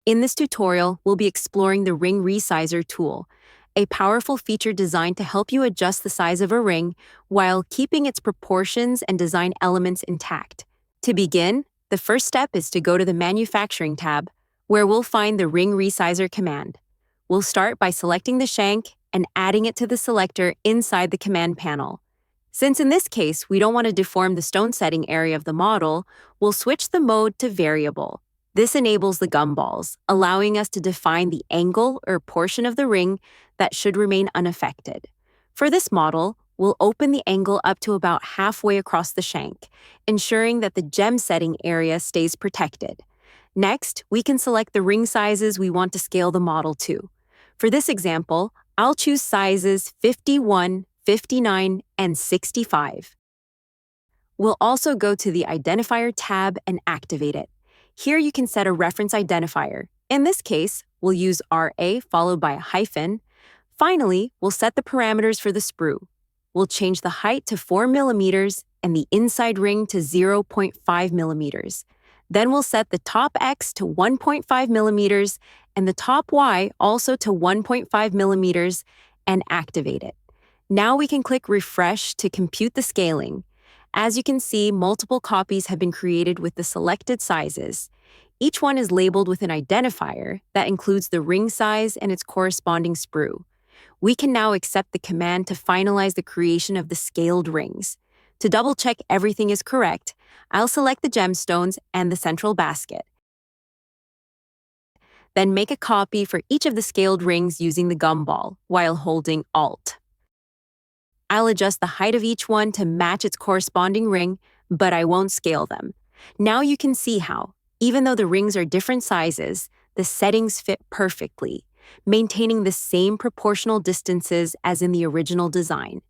In this tutorial, we'll be exploring the Ring Resizer tool, a powerful feature designed to help you adjust the size of a ring while keeping its proportions and design elements intact. To begin, the first step is to go to the Manufacturing tab, where we'll find the Ring Resizer command. We'll start by selecting the shank and adding it to the selector inside the command panel. Since in this case, we don't want to deform the stone setting area of the model, we'll switch the mode to variable. This enables the gumballs, allowing us to define the angle or portion of the ring that should remain unaffected. For this model, we'll open the angle up to about halfway across the shank, ensuring that the gem setting area stays protected. Next, we can select the ring sizes we want to scale the model to. For this example, I'll choose sizes 51, 59, and 65. We'll also go to the Identifier tab and activate it. Here you can set a reference identifier. In this case, we'll use RA followed by a hyphen. Finally, we'll set the parameters for the sprue. We'll change the height to 4 millimeters and the inside ring to 0.5 millimeters. Then we'll set the top X to 1.5 millimeters and the top Y also to 1.5 millimeters and activate it. Now we can click refresh to compute the scaling. As you can see, multiple copies have been created with the selected sizes. Each one is labeled with an identifier that includes the ring size and its corresponding sprue. We can now accept the command to finalize the creation of the scaled rings. To double-check everything is correct, I'll select the gemstones and the central basket. Then make a copy for each of the scaled rings using the gumball while holding Alt. I'll adjust the height of each one to match its corresponding ring, but I won't scale them. Now you can see how, even though the rings are different sizes, the settings fit perfectly, maintaining the same proportional distances as in the original design.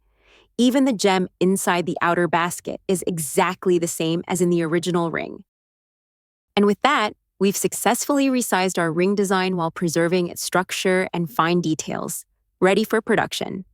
Even the gem inside the outer basket is exactly the same as in the original ring. And with that, we've successfully resized our ring design while preserving its structure and fine details, ready for production.